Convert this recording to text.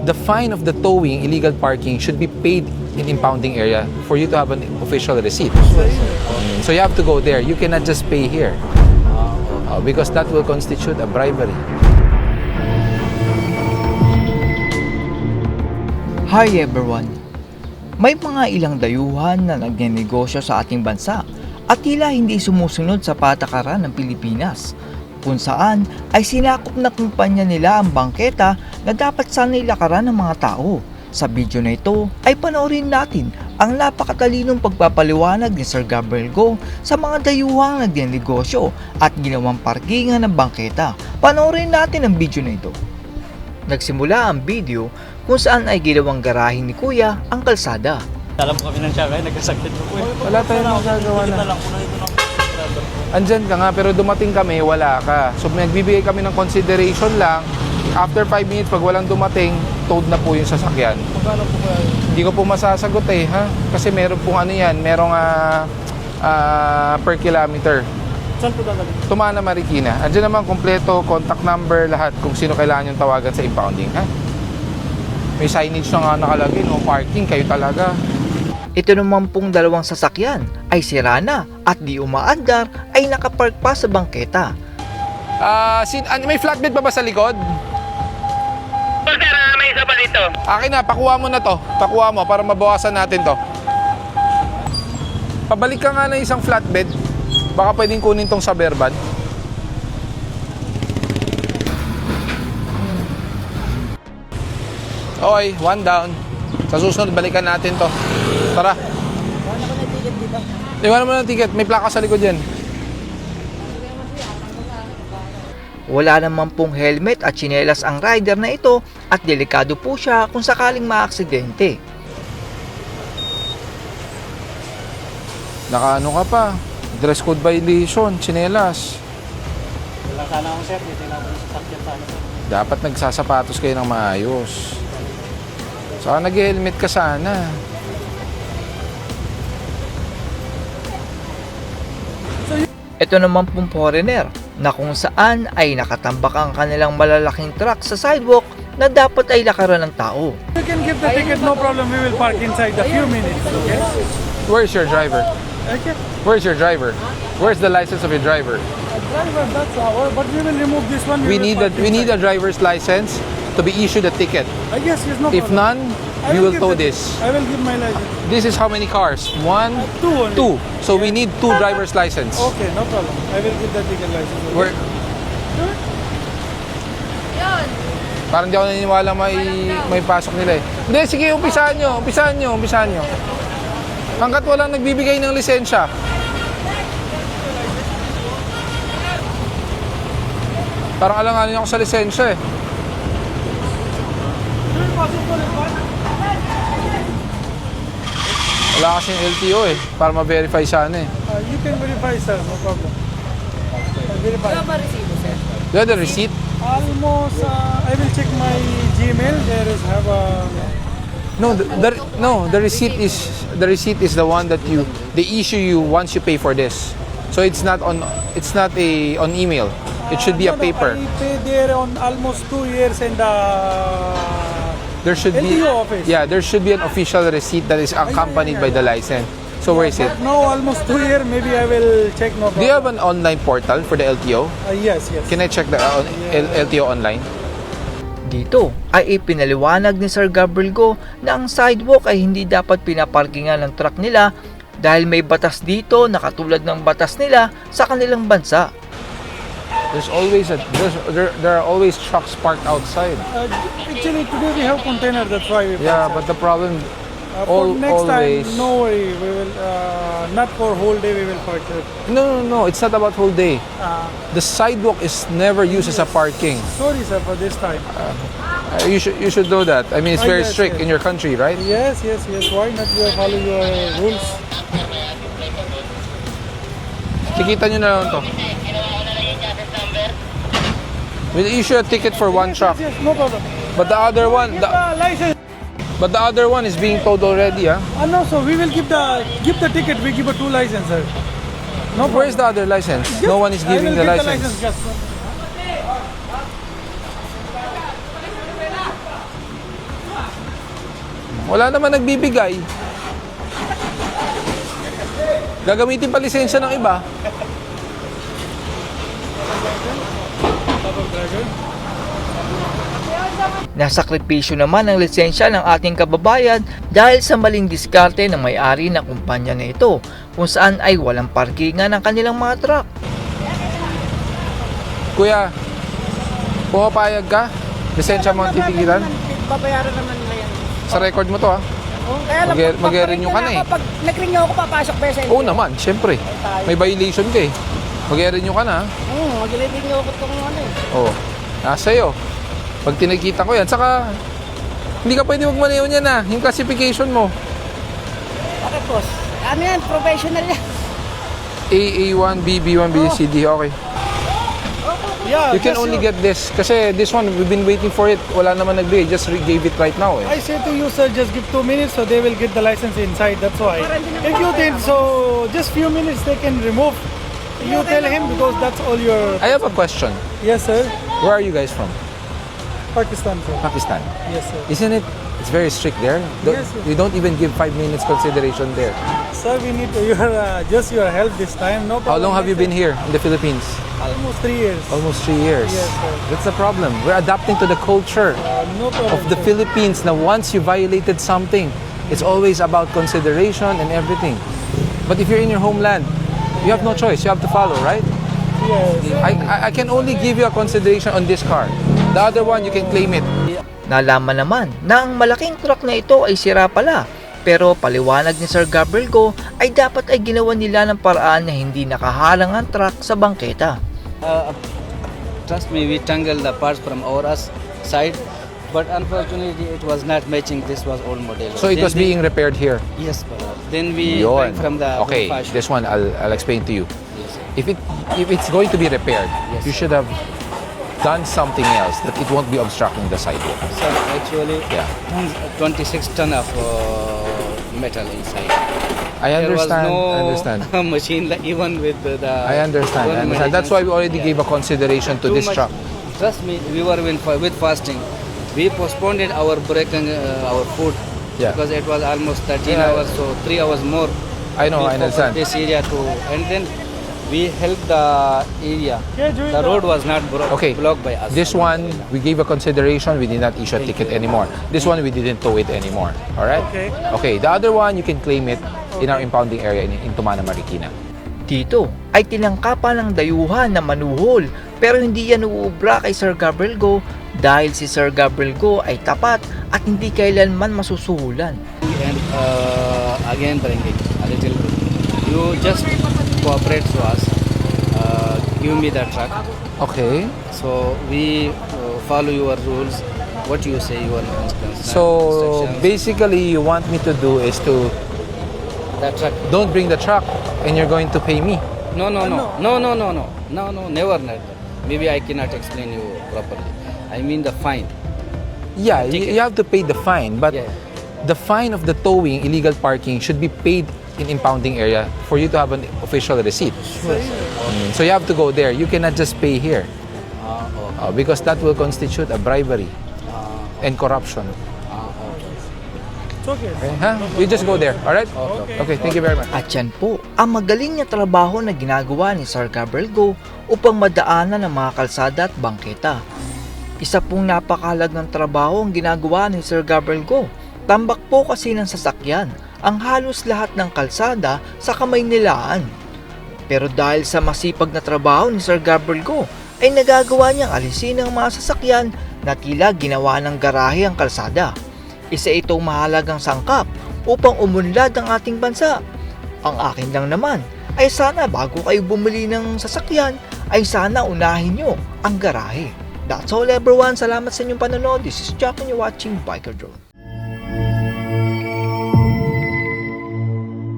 the fine of the towing, illegal parking, should be paid in impounding area for you to have an official receipt. So you have to go there. You cannot just pay here. Because that will constitute a bribery. Hi everyone! May mga ilang dayuhan na nagnenegosyo sa ating bansa at tila hindi sumusunod sa patakaran ng Pilipinas, kung saan ay sinakop na kumpanya nila ang bangketa na dapat sana'y lakaran ng mga tao. Sa video na ito ay panoorin natin ang napakatalinong pagpapaliwanag ni Sir Gabriel Go sa mga dayuhang nagnenegosyo at ginawang parkingan ng bangketa. Panoorin natin ang video na ito. Nagsimula ang video kung saan ay ginawang garahin ni Kuya ang kalsada. Alam po kami ng tsaka, nagkasakit po po. Wala tayong magagawa na. Andyan ka nga, pero dumating kami, wala ka. So nagbibigay kami ng consideration lang. After 5 minutes, pag walang dumating, towed na po yung sasakyan. Magkano po ba? Hindi ko po masasagot ha. Kasi meron pong ano yan, merong per kilometer. Saan po dadalhin? Tumana Marikina. Andyan naman kompleto, contact number, lahat kung sino kailangan yung tawagan sa impounding, ha? May signage na nga nakalagay, no parking, kayo talaga. Ito naman pong dalawang sasakyan ay sira na at di umaandar ay nakapark pa sa bangketa. May flatbed pa ba sa likod? Sir, may isa pa dito. Akin na, pakuha mo na to. Pakuha mo para mabawasan natin to. Pabalik ka nga na isang flatbed. Baka pwedeng kunin tong Suburban. Okay, one down. Sa susunod, balikan natin to. Tara. Iwan mo na ng ticket. May plaka sa likod yan. Wala naman pong helmet at tsinelas ang rider na ito at delikado po siya kung sakaling maaksidente. Nakaano ka pa? Dress code violation, tsinelas. Wala sana ako sir, hindi na ako sasakyan sana sir. Dapat nagsasapatos kayo ng maayos. Saka nag-helmet ka sana. Ito naman pong foreigner na kung saan ay nakatambak ang kanilang malalaking truck sa sidewalk na dapat ay lakaran ng tao. You can give the ticket, no problem. We will park inside a few minutes, okay? Where's your driver? Okay. Where's your driver? Where's the license of your driver? Driver, that's our, but we will remove this one. We need a driver's license to be issued a ticket. Yes, no If problem. none, we will tow this. I will give my license. This is how many cars? One, Two only. two. So we need 2 driver's license. Okay, no problem. I will give the ticket license. Okay? Where? Parang di ako naniniwala may pasok nila eh. Hindi, sige, umpisahan nyo. Hanggat walang nagbibigay ng lisensya. Parang alanganin ako sa lisensya eh. Wala kasing LTO eh, para ma-verify sana eh. You can verify, sir. No problem. Verify. Do you have the receipt? Almost, I will check my Gmail. There is have a... The receipt is the one that they issue you once you pay for this. So it's not on email. It should be a paper. I pay there on almost 2 years and There should be LTO office. Yeah, there should be an official receipt that is accompanied by the license. So where is it? now almost 2 years. Maybe I will check. No problem. Do you have an online portal for the LTO? Yes. Can I check the LTO online? Dito ay ipinaliwanag ni Sir Gabriel Go na ang sidewalk ay hindi dapat pinaparkingan ng truck nila dahil may batas dito na katulad ng batas nila sa kanilang bansa. There are always trucks parked outside. Actually, today we have container. That's why we. Yeah, but the problem For next always. time, no worry. We will not for whole day. We will park it. No. It's not about whole day. The sidewalk is never used as a parking. Sorry, sir, for this time. You should know that. I mean, it's very Yes, strict yes. in your country, right? Yes. Why not? You follow your rules. Tikita nyo na lang to. We'll issue a ticket for one truck. Yes, no problem. But the other one, License. but the other one is being towed already, huh? No, so we will give the ticket. We give a 2 license, sir. No problem. Where's the other license? No one is giving I will the give license. just- Wala naman nagbibigay. Gagamitin pa lisensya ng iba. Nasakripisyo naman ang lisensya ng ating kababayan dahil sa maling diskarte ng may-ari ng kumpanya na ito kung saan ay walang parkingan ng kanilang mga truck. Kuya, pumapayag ka? Lisensya mo ang titigilan? Babayaran naman nila yan. Sa record mo to ha? Kaya lang, Mag-renew ka na eh. Pag nag-renew ako, papasok ba sa Oo naman, syempre. May violation ka eh. Mag-renew ka na. Mag-renew ako itong ano eh. Oo. Nasa iyo. Pag tinakita ko yan, saka hindi ka pwede magmaneho niyan na. Yung classification mo. Bakit boss? Ano yan? Professional yan. AA1, BB1, BCD, okay. Yeah, You can just only get this. Kasi this one, we've been waiting for it. Wala naman nagbigay. Just gave it right now eh. I say to you, sir, just give 2 minutes so they will get the license inside. That's why. If you think so, just few minutes they can remove. You tell him because that's all your. I have a question. Yes, sir. Where are you guys from? Pakistan, sir. Pakistan. Yes, sir. Isn't it? It's very strict there. Yes, sir. We don't even give 5 minutes consideration there. Sir, we need your help this time. No problem. How long have you been here in the Philippines? Almost 3 years. Almost 3 years. Yes, sir. That's the problem. We're adapting to the culture No problem. of the sir. Philippines. Now, once you violated something, it's always about consideration and everything. But if you're in your homeland, you have no choice. You have to follow, right? Yes. I can only give you a consideration on this car. The other one, you can claim it. Nalaman naman na ang malaking truck na ito ay sira pala. Pero paliwanag ni Sir Gabriel Go ay dapat ay ginawa nila ng paraan na hindi nakahalang ang truck sa bangketa. Trust me, we tangled the parts from our side, but unfortunately it was not matching. This was old model. So it Then was we- being repaired here. Yes, brother. Then we Yun. went from the Okay, fashion. this one I'll explain to you. Yes. If it's going to be repaired, Yes. you should have done something else that it won't be obstructing the sidewalk. So actually, Yeah. 26 ton of metal inside. I understand. There was no I understand. machine like even with the. I understand. I understand. That's why we already gave a consideration to Too this much- truck. Trust me, we were with fasting. We postponed our break and our food Yeah. because it was almost 13 Yeah. hours, so 3 hours more. I know. We I focused understand. This area too, and then we helped the area. Yeah, doing The road was not Okay. blocked by us. This one we gave a consideration. We did not issue a ticket anymore. This one we didn't tow it anymore. All right. Okay. Okay. The other one you can claim it in our impounding area in Tumana, Marikina. Dito ay tinangkapan ng dayuhan na manuhol pero hindi yan uubra kay Sir Gabriel Go dahil si Sir Gabriel Go ay tapat at hindi kailanman masusuhulan. And again bringing a little bit. You just cooperate to us. Give me the truck. Okay. So we follow your rules. What you say, your So instructions. basically, you want me to do is to The truck. don't bring the truck, and you're going to pay me. No, never. Maybe I cannot explain you properly. I mean the fine. Yeah, Ticket. you have to pay the fine, but Yeah. the fine of the towing, illegal parking, should be paid in impounding area for you to have an official receipt. So you have to go there. You cannot just pay here Okay. because that will constitute a bribery and corruption. It's okay. Okay, huh? You just go there, all right? Okay, thank you very much. At yan po ang magaling na trabaho na ginagawa ni Sir Gabriel Go upang madaanan ng mga kalsada at bangketa. Isa pong napakahalagang trabaho ang ginagawa ni Sir Gabriel Go. Tambak po kasi ng sasakyan ang halos lahat ng kalsada sa kamay nilaan. Pero dahil sa masipag na trabaho ni Sir Gabriel Go, ay nagagawa niyang alisin ang mga sasakyan na tila ginawa ng garahe ang kalsada. Isa itong mahalagang sangkap upang umunlad ang ating bansa. Ang akin lang naman ay sana bago kayo bumili ng sasakyan ay sana unahin nyo ang garahe. That's all everyone. Salamat sa inyong panonood. This is Jack and you're watching Biker Drone.